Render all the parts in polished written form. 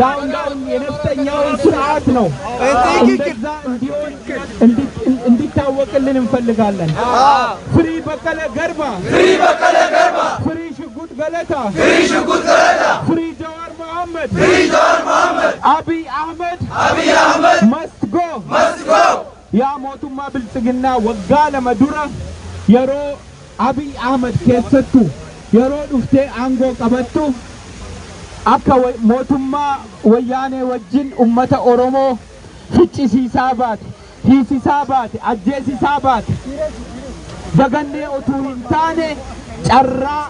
ዳውን የነፍጠኛው ስርዓት ነው። እንደዛ እንዲታወቅልን እንፈልጋለን። ፍሪ በቀለ ገርባ፣ ፍሪ ሽጉጥ ገለታ፣ ፍሪ ጀዋር መሐመድ፣ አብይ አህመድ must go ያ ሞቱማ ብልጽግና ወጋ ለመዱራ የሮ አብይ አህመድ keessattu yeroo dhuftee aangoo qabattu akka mootummaa wayyaanee wajjin ummata oromoo ficcisiisaa baate, hiisisaa baate, ajjeesisaa baate dagannee utuu hin taane carraa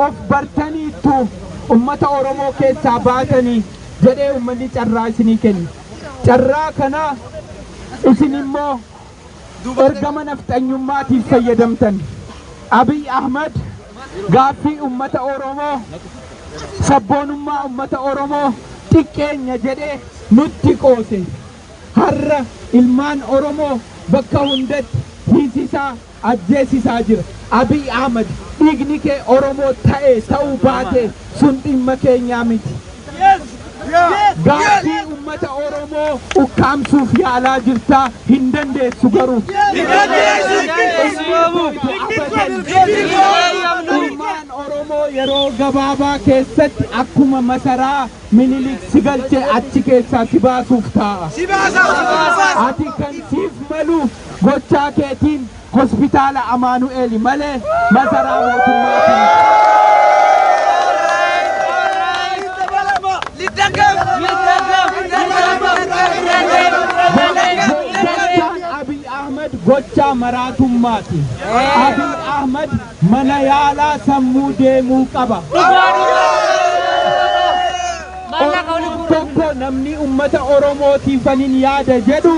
of bartaniittu ummata oromoo keessaa baatanii jedhee ummanni carraa isinii kenni. carraa kana isin immoo ergama nafxanyummaatiif fayyadamtan. abiy ahmad gaaffii ummata oromoo sabboonummaa ummata oromoo xiqqeenya jedhee nutti qoose. har'a ilmaan oromoo bakka hundatti hiisisaa ajjeesisaa jira. abiy ahmad dhiigni kee oromoo ta'uu baate sun dhimma keenyaa miti. gaaffii ummata oromoo ukkaamsuuf yaalaa jirtaa hin dandeessu garuu ilmaan oromoo yeroo gabaabaa keessatti akkuma masaraa minilik si galchee achi keessaa si baasuuf taa'a. ati kan siif malu gochaa keetiin hospitaala amaanu'eeli malee masaraa mootummaatiin. abiy ahmad gocha maraatummaati. abiy ahmad mana yaalaa sammuu deemuu qaba. tokko namni ummata oromootiifaniin yaada jedhu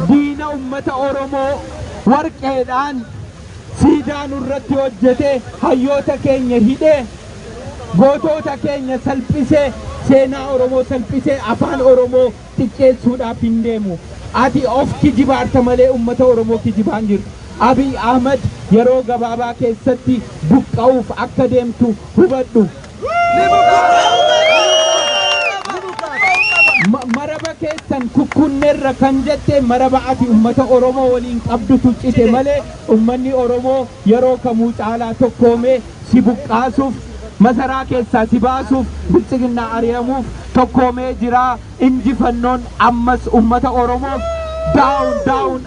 diina ummata oromoo warqeedhaan siidaa nurratti hojjetee hayyoota keenya hidhee gootota keenya salphisee seenaa oromoo salphisee afaan oromoo xiqqeessuudhaaf hin deemu. ati of kijibaarta malee ummata oromoo kijibaan jirtu. abiy ahmad yeroo gabaabaa keessatti buqqa'uuf akka deemtu hubadhu. maraba keessan kukkunneerra kan jette maraba ati ummata oromoo waliin qabdutu cite malee ummanni oromoo yeroo kamuu caalaa tokkoomee si buqqaasuuf masaraa keessaa si baasuuf bilchiginnaa ari'amuuf tokkoomee jira. injifannoon ammas ummata oromoo. down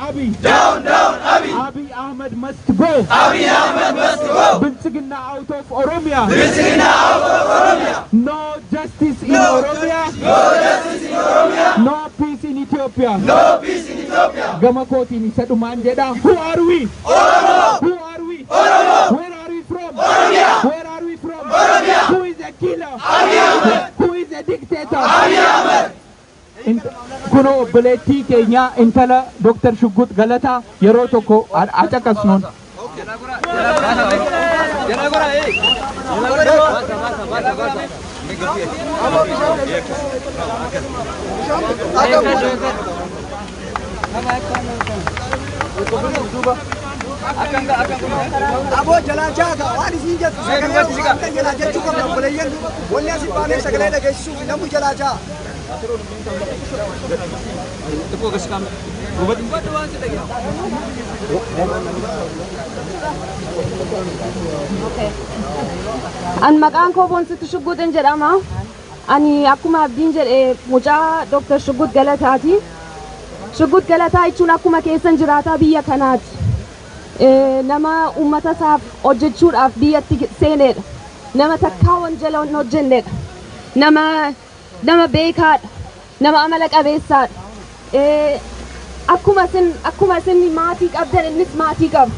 Abiy, Abiy Ahmed must go. Bilchiginna out of Oromia. No justice in Oromia. No peace in Ethiopia. Gama kotiin isa dhumaan jedha. Who are we? Who are we? Where are we from? Where are we from? Who is a killer? Who is a dictator? kuno obboleettii keenya intala Dr. Shuggut Galataa yeroo tokko acaqasnuun. Abo jalaacha waan isin jettu sagalee akka jalaacha jechuun kan obboleeyyan wanni asii baanee sagalee dhageessisuuf namu jalaacha. An maqaan koo Boonsitti Shugguutin jedhama. Ani akkuma abdiin jedhe mucaa Dr. Shuggut Galataati. Shuggut Galataa jechuun akkuma keessan jiraataa biyya kanaati. Nama uummata isaaf hojjechuudhaaf biyyatti seenedha. Nama takkaa wanjala hin hojjennedha. Nama beekaadha. Nama amala qabeessaadha. Akkuma isin maatii qabdan innis maatii qaba.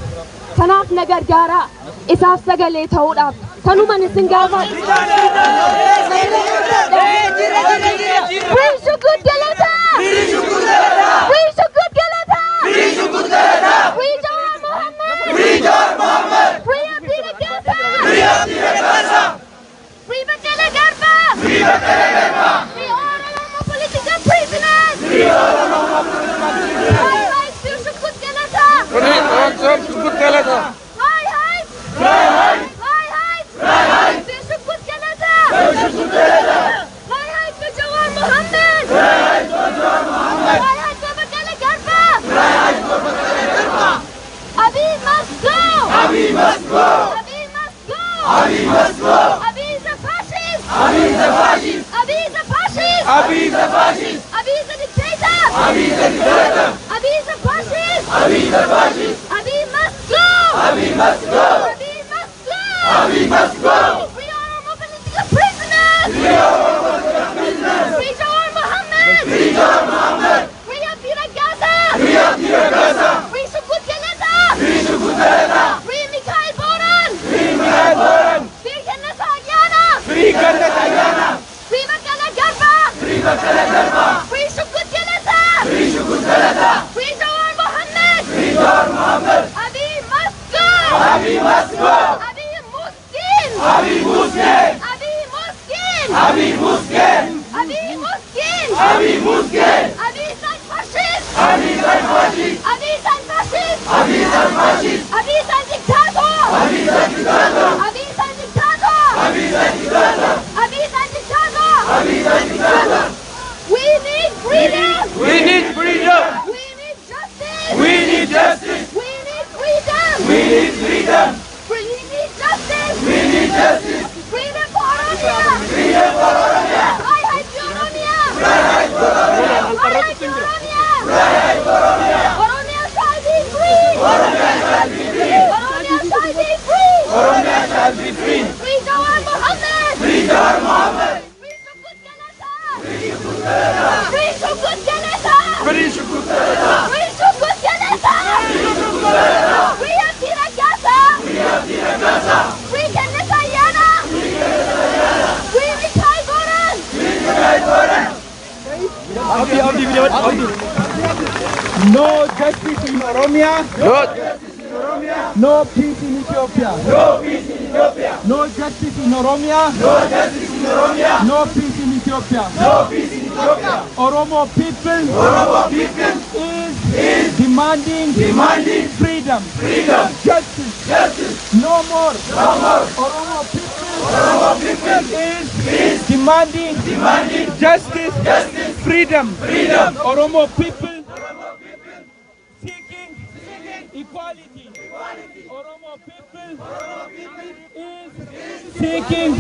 Kanaaf na gargaaraa isaaf sagalee ta'uudhaaf kanuman isin gaafadha. Free Shuggut Galataa! Free Shuggut Galataa! Free Shuggut Galataa! Free Shuggut Galataa! Free Jawar Mohammed! Free Jawar Mohammed! Free Abdi Nagasa! Free Abdi Nagasa! Free Baqqala Garba! Free Baqqala Garba! Free Oromo political prisoners! Free Oromo political prisoners! High heights to Shuggut Galataa! Free Shuggut Galataa! High heights! High heights! High heights! must go. Abiy is a fascist. Abiy is a fascist. Abiy is a fascist. Abiy is a fascist. Abiy is a dictator. Abiy is a dictator. Abiy is a fascist. Abiy is a fascist. Abiy must go. Abiy must go. Abiy must go. Abiy must go. Free our political prisoners. Free our political prisoners. Free Jawar Mohammed. Free Jawar Mohammed. Free Abdira Gaza. Free Abdira Gaza. Free Shugut Galeta. Free Shugut Galeta. Free Mikhail Boran. Free Mikhail Boran. Free Jannat Aryana. Free Jannat Aryana. Free Makala Garba. Free Makala Garba. Free Shugut Galeta. Free Shugut Galeta. Free Jawar Mohammed. Free Jawar Mohammed. Abiy must go. Abiy must go. Abiy Muskin. Abiy Muskin. Abiy Muskin. Abiy Muskin. Abiy Muskin. Abiy Muskin. Abiy is a fascist. Abiy is a fascist. Abiy is a fascist. Abiy is a fascist. Abiy is a dictator. Abiy is a dictator. Abiy is a dictator. Abiy is a dictator. Abiy is a dictator. Abiy is a dictator. We need freedom. We need freedom. We need justice. We need justice. We need freedom. We need freedom. We need justice. We need justice. Freedom for Oromia. Freedom for Oromia. Freiheit für Oromia. Freiheit for Oromia. Freiheit für Oromia. Freiheit for Oromia. Oromia shall be free. Oromia shall be free. Oromia shall be free. Oromia shall be free. Free Jawar Mohammed. Free Jawar Mohammed. Free Shugut Galeta. Free Shugut Galeta. Free Shugut Galeta. Free Shugut Galeta. Free Abdira Gaza. Free Abdira Gaza. Free Jannat Aryana. Free Mikhail Boran. Free Mikhail Boran. No justice in Oromia. No peace in Ethiopia. No peace in Ethiopia. No justice in Oromia. No justice in Oromia. No peace in Ethiopia. No peace in Ethiopia. Oromo people Oromo people is demanding freedom, justice. No more. Oromo people is demanding justice, freedom. Oromo people seeking equality. Oromo people is seeking